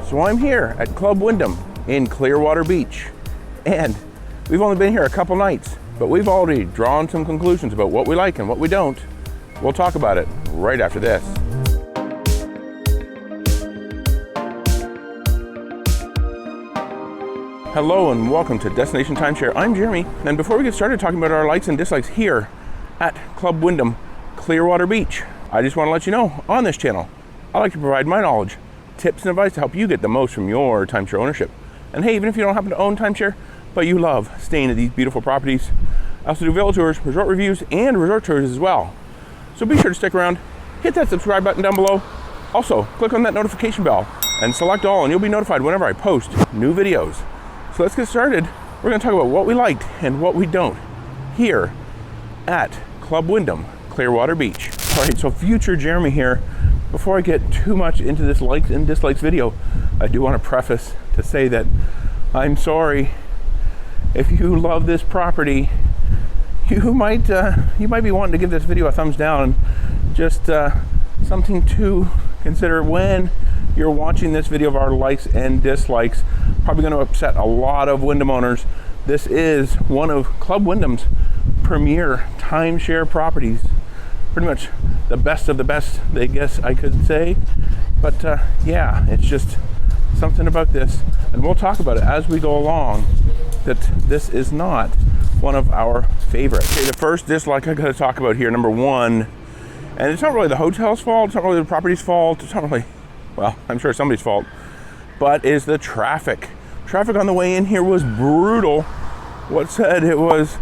So I'm here at Club Wyndham in Clearwater Beach, and we've only been here a couple nights, but we've already drawn some conclusions about what we like and what we don't. We'll talk about it right after this. Hello and welcome to Destination Timeshare. I'm Jeremy, and before we get started talking about our likes and dislikes here at Club Wyndham Clearwater Beach, I just want to let you know on this channel, I like to provide my knowledge, tips and advice to help you get the most from your timeshare ownership. And hey, even if you don't happen to own timeshare, but you love staying at these beautiful properties, I also do villa tours, resort reviews, and resort tours as well. So be sure to stick around, hit that subscribe button down below. Also, click on that notification bell and select all, and you'll be notified whenever I post new videos. So let's get started. We're going to talk about what we liked and what we don't here at Club Wyndham Clearwater Beach. All right, so future Jeremy here. Before I get too much into this likes and dislikes video, I do want to preface to say that I'm sorry if you love this property. You might be wanting to give this video a thumbs down. Just something to consider when you're watching this video of our likes and dislikes. Probably going to upset a lot of Wyndham owners. This is one of Club Wyndham's premier timeshare properties. Pretty much the best of the best, I guess I could say. But yeah, it's just something about this, and we'll talk about it as we go along, that this is not one of our favorites. Okay, the first dislike I gotta talk about here, number one, and it's not really the hotel's fault, it's not really the property's fault, it's not really, well, I'm sure somebody's fault, but is the traffic. Traffic on the way in here was brutal. What said it was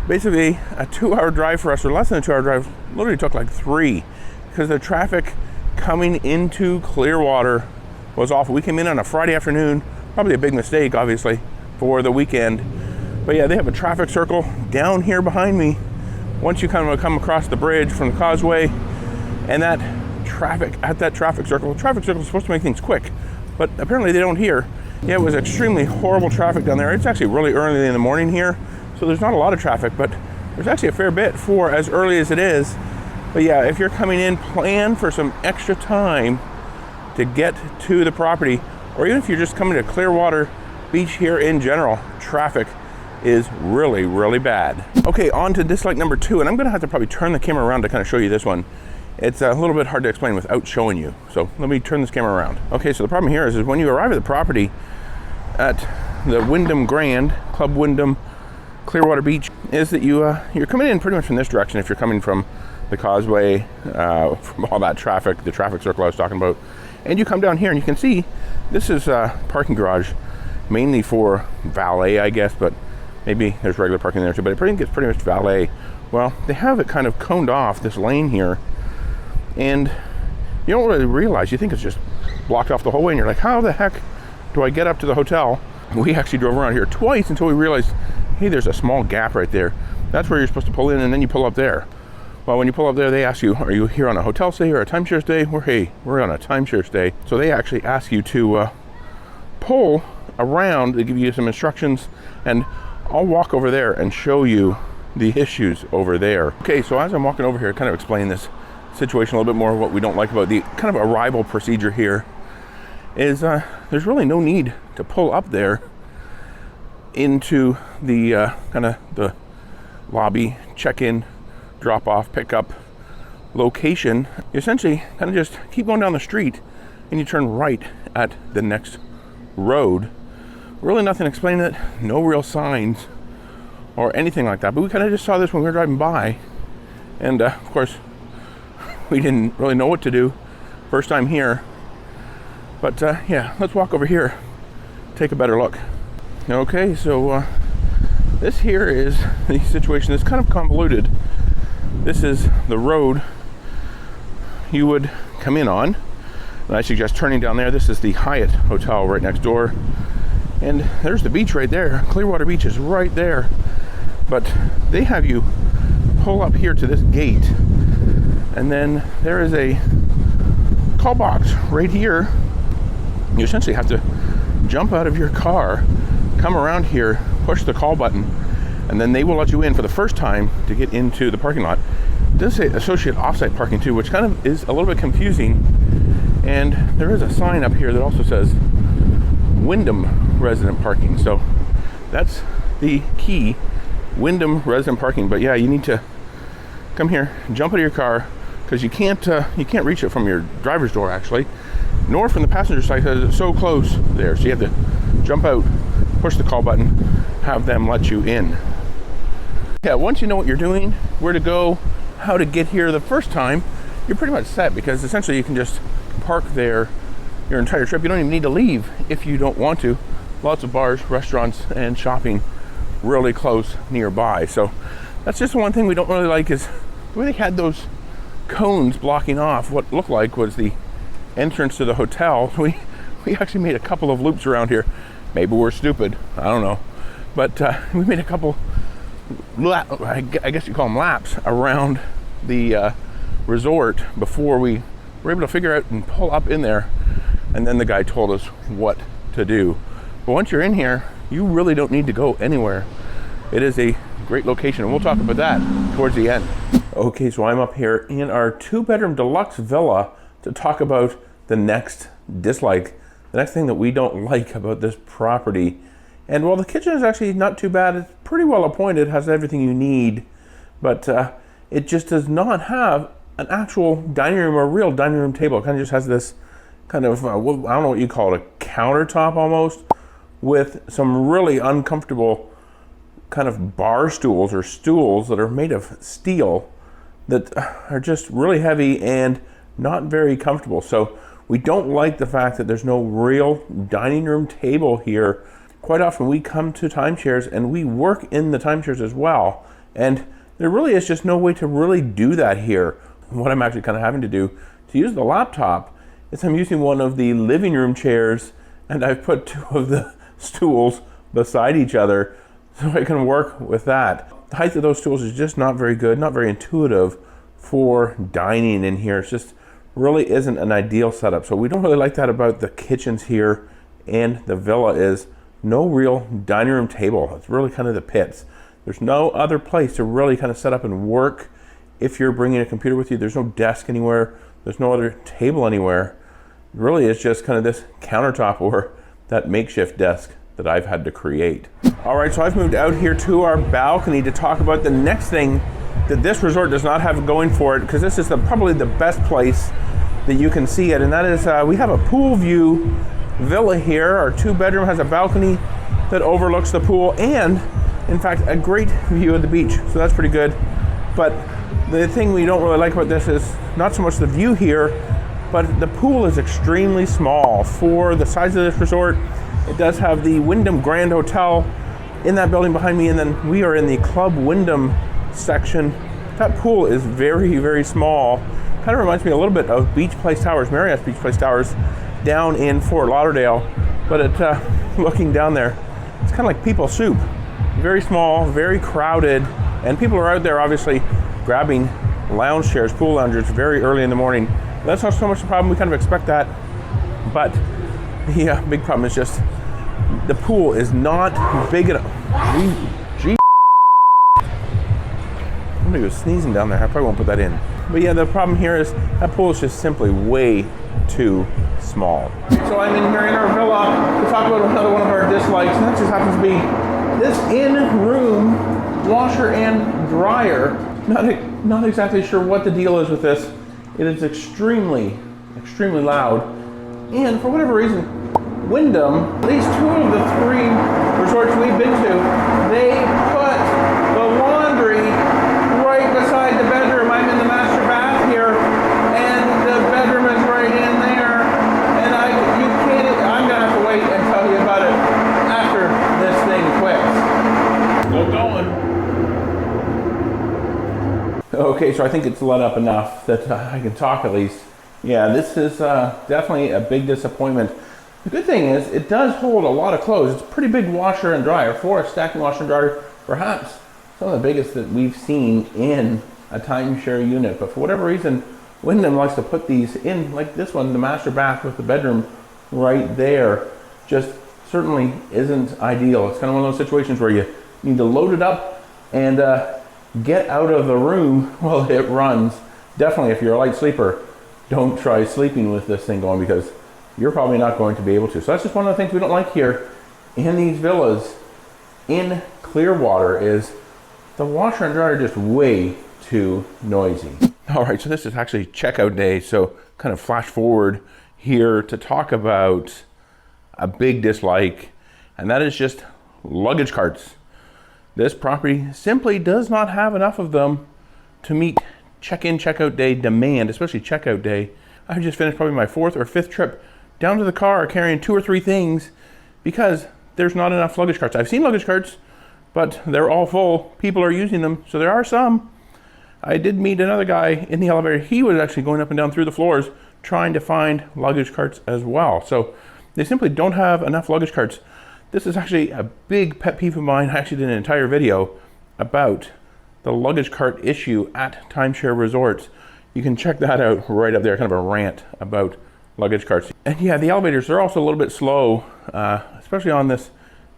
basically a 2-hour drive for us, or less than a 2-hour drive, literally took like 3, because the traffic coming into Clearwater was awful. We came in on a Friday afternoon, probably a big mistake, obviously, for the weekend. But yeah, they have a traffic circle down here behind me. Once you kind of come across the bridge from the causeway, and that traffic at that traffic circle is supposed to make things quick, but apparently they don't here. Yeah, it was extremely horrible traffic down there. It's actually really early in the morning here, so there's not a lot of traffic, but there's actually a fair bit for as early as it is. But yeah, if you're coming in, plan for some extra time to get to the property, or even if you're just coming to Clearwater Beach here in general, traffic is really, really bad. Okay, on to dislike number 2, and I'm gonna have to probably turn the camera around to kind of show you this one. It's a little bit hard to explain without showing you, so let me turn this camera around. Okay, so the problem here is when you arrive at the property at the Wyndham Grand, Club Wyndham Clearwater Beach, is that you're coming in pretty much from this direction if you're coming from the causeway, from all that traffic, the traffic circle I was talking about. And you come down here and you can see this is a parking garage, mainly for valet, I guess, but maybe there's regular parking there too, but I think it's pretty much valet. Well, they have it kind of coned off, this lane here, and you don't really realize, you think it's just blocked off the whole way, and you're like, how the heck do I get up to the hotel? We actually drove around here twice until we realized, hey, there's a small gap right there. That's where you're supposed to pull in, and then you pull up there. Well, when you pull up there, they ask you, are you here on a hotel stay or a timeshare stay? We're on a timeshare stay. So they actually ask you to pull around. They give you some instructions, and I'll walk over there and show you the issues over there. Okay, so as I'm walking over here, kind of explain this situation a little bit more, what we don't like about the kind of arrival procedure here is there's really no need to pull up there into the kind of the lobby, check-in, drop-off, pick-up location. You essentially kind of just keep going down the street and you turn right at the next road. Really nothing explaining it, no real signs or anything like that, but we kind of just saw this when we were driving by, and of course we didn't really know what to do first time here. But yeah, let's walk over here, take a better look. Okay, so this here is the situation that's kind of convoluted. This is the road you would come in on, and I suggest turning down there. This is the Hyatt Hotel right next door, and there's the beach right there. Clearwater Beach is right there, but they have you pull up here to this gate, and then there is a call box right here. You essentially have to jump out of your car, come around here, push the call button, and then they will let you in for the first time to get into the parking lot. It does say associate offsite parking too, which kind of is a little bit confusing. And there is a sign up here that also says Wyndham resident parking. So that's the key, Wyndham resident parking. But yeah, you need to come here, jump out of your car, because you can't reach it from your driver's door actually, nor from the passenger side because it's so close there. So you have to jump out, push the call button, have them let you in. Yeah, once you know what you're doing, where to go, how to get here the first time, you're pretty much set, because essentially you can just park there your entire trip. You don't even need to leave if you don't want to. Lots of bars, restaurants, and shopping really close nearby. So that's just the one thing we don't really like, is the way they had those cones blocking off what looked like was the entrance to the hotel. We actually made a couple of loops around here. Maybe we're stupid, I don't know, but we made a couple I guess you call them laps around the resort before we were able to figure out and pull up in there, and then the guy told us what to do. But once you're in here, you really don't need to go anywhere. It is a great location, and we'll talk about that towards the end. Okay, so I'm up here in our 2-bedroom deluxe villa to talk about the next dislike, the next thing that we don't like about this property. And while the kitchen is actually not too bad, it's pretty well appointed, has everything you need, but it just does not have an actual dining room or real dining room table. It kind of just has this kind of, I don't know what you call it, a countertop almost, with some really uncomfortable kind of bar stools or stools that are made of steel that are just really heavy and not very comfortable. So we don't like the fact that there's no real dining room table here. Quite often we come to timeshares and we work in the timeshares as well, and there really is just no way to really do that here. What I'm actually kind of having to do to use the laptop is I'm using one of the living room chairs, and I've put 2 of the stools beside each other so I can work with that. The height of those stools is just not very good, not very intuitive for dining in here. It's just really isn't an ideal setup. So we don't really like that about the kitchens here, and the villa is no real dining room table. It's really kind of the pits. There's no other place to really kind of set up and work if you're bringing a computer with you. There's no desk anywhere. There's no other table anywhere. It really is just kind of this countertop or that makeshift desk that I've had to create. All right, so I've moved out here to our balcony to talk about the next thing that this resort does not have going for it, because this is probably the best place that you can see it, and that is we have a pool view villa here. Our 2-bedroom has a balcony that overlooks the pool and, in fact, a great view of the beach. So that's pretty good. But the thing we don't really like about this is not so much the view here, but the pool is extremely small for the size of this resort. It does have the Wyndham Grand Hotel in that building behind me, and then we are in the Club Wyndham section. That pool is very, very small. Kind of reminds me a little bit of Beach Place Towers, Marriott's Beach Place Towers down in Fort Lauderdale, but looking down there, it's kind of like People Soup. Very small, very crowded, and people are out there obviously grabbing lounge chairs, pool loungers very early in the morning. That's not so much the problem. We kind of expect that, but the big problem is just the pool is not big enough. Somebody was sneezing down there. I probably won't put that in. But yeah, the problem here is that pool is just simply way too small. So I'm in here in our villa to talk about another one of our dislikes, and that just happens to be this in-room washer and dryer. Not exactly sure what the deal is with this. It is extremely, extremely loud. And for whatever reason, Wyndham, at least 2 of the 3 resorts we've been to, they put the laundry right beside the bedroom. I'm in the master bath here, and the bedroom is right in there. And you can't, I'm gonna have to wait and tell you about it after this thing quits. Still going. Okay, so I think it's let up enough that I can talk at least. Yeah, this is definitely a big disappointment. The good thing is it does hold a lot of clothes. It's a pretty big washer and dryer, for a stacking washer and dryer, perhaps some of the biggest that we've seen in a timeshare unit. But for whatever reason, Wyndham likes to put these in, like this one, the master bath with the bedroom right there. Just certainly isn't ideal. It's kind of one of those situations where you need to load it up and get out of the room while it runs. Definitely, if you're a light sleeper, don't try sleeping with this thing going, because you're probably not going to be able to. So that's just one of the things we don't like here in these villas in Clearwater is the washer and dryer are just way too noisy. All right, so this is actually checkout day. So kind of flash forward here to talk about a big dislike, and that is just luggage carts. This property simply does not have enough of them to meet check-in, checkout day demand, especially checkout day. I just finished probably my 4th or 5th trip down to the car carrying 2 or 3 things because there's not enough luggage carts. I've seen luggage carts, but they're all full. People are using them, so there are some. I did meet another guy in the elevator. He was actually going up and down through the floors trying to find luggage carts as well. So they simply don't have enough luggage carts. This is actually a big pet peeve of mine. I actually did an entire video about the luggage cart issue at timeshare resorts. You can check that out right up there, kind of a rant about luggage carts. And yeah, the elevators are also a little bit slow, especially on this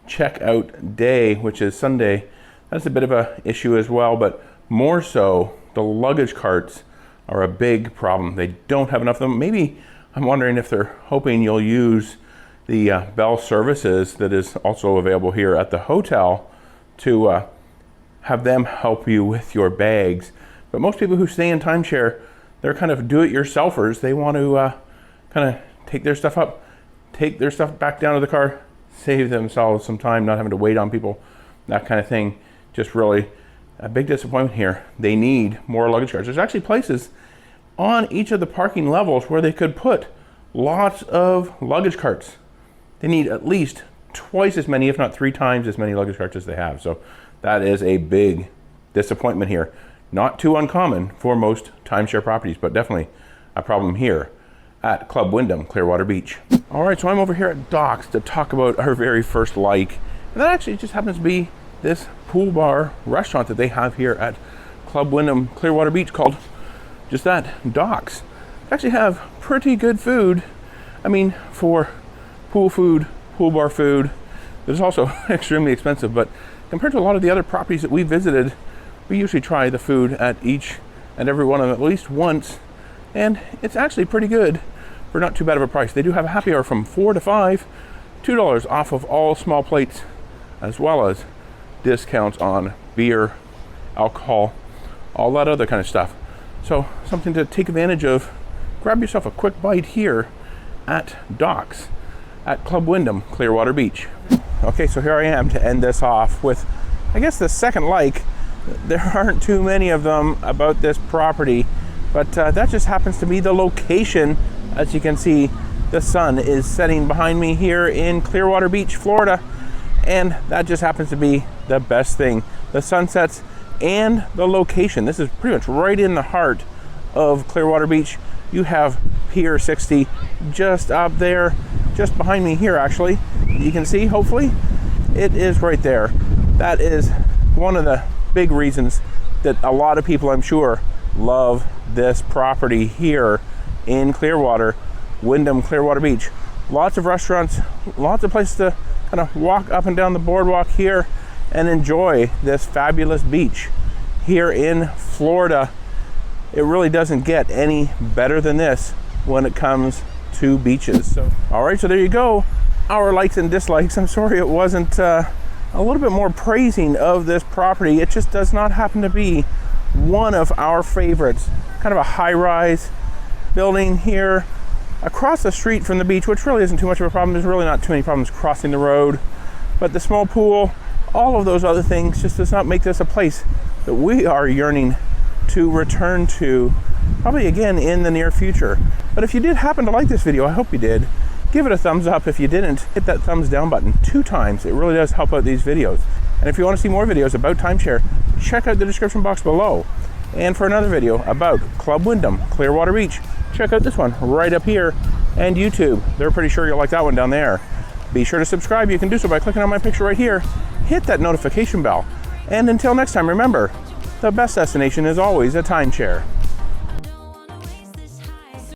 checkout day, which is Sunday. That's a bit of an issue as well, but more so, the luggage carts are a big problem. They don't have enough of them. Maybe I'm wondering if they're hoping you'll use the Bell services that is also available here at the hotel to have them help you with your bags. But most people who stay in timeshare, they're kind of do-it-yourselfers. They want to kind of take their stuff up, take their stuff back down to the car, save themselves some time, not having to wait on people, that kind of thing. Just really a big disappointment here. They need more luggage carts. There's actually places on each of the parking levels where they could put lots of luggage carts. They need at least twice as many, if not 3 times as many luggage carts as they have. So that is a big disappointment here. Not too uncommon for most timeshare properties, but definitely a problem here at Club Wyndham Clearwater Beach. All right, so I'm over here at Docks to talk about our very first like, and that actually just happens to be this pool bar restaurant that they have here at Club Wyndham Clearwater Beach called just that, Docks. They actually have pretty good food. I mean, for pool food, pool bar food, it's also extremely expensive, but compared to a lot of the other properties that we visited, we usually try the food at each and every one of them at least once, and it's actually pretty good for not too bad of a price. They do have a happy hour from 4 to 5, $2 off of all small plates, as well as discounts on beer, alcohol, all that other kind of stuff. So something to take advantage of. Grab yourself a quick bite here at Docks at Club Wyndham Clearwater Beach. Okay, so here I am to end this off with, I guess, the second like. There aren't too many of them about this property, but that just happens to be the location. As you can see, the sun is setting behind me here in Clearwater Beach, Florida, and that just happens to be the best thing. The sunsets and the location. This is pretty much right in the heart of Clearwater Beach. You have Pier 60 just up there, just behind me here actually. You can see, hopefully, it is right there. That is one of the big reasons that a lot of people, I'm sure, love this property here in Clearwater, Wyndham Clearwater Beach. Lots of restaurants, lots of places to kind of walk up and down the boardwalk here and enjoy this fabulous beach here in Florida. It really doesn't get any better than this when it comes to beaches. So, all right, so there you go. Our likes and dislikes. I'm sorry it wasn't a little bit more praising of this property. It just does not happen to be one of our favorites. Kind of a high-rise building here across the street from the beach, which really isn't too much of a problem. There's really not too many problems crossing the road. But the small pool, all of those other things just does not make this a place that we are yearning to return to, probably again in the near future. But if you did happen to like this video, I hope you did, give it a thumbs up. If you didn't, hit that thumbs down button 2 times. It really does help out these videos. And if you want to see more videos about timeshare, check out the description box below. And for another video about Club Wyndham Clearwater Beach, check out this one right up here, and YouTube. They're pretty sure you'll like that one down there. Be sure to subscribe. You can do so by clicking on my picture right here. Hit that notification bell. And until next time, remember, the best destination is always a timeshare.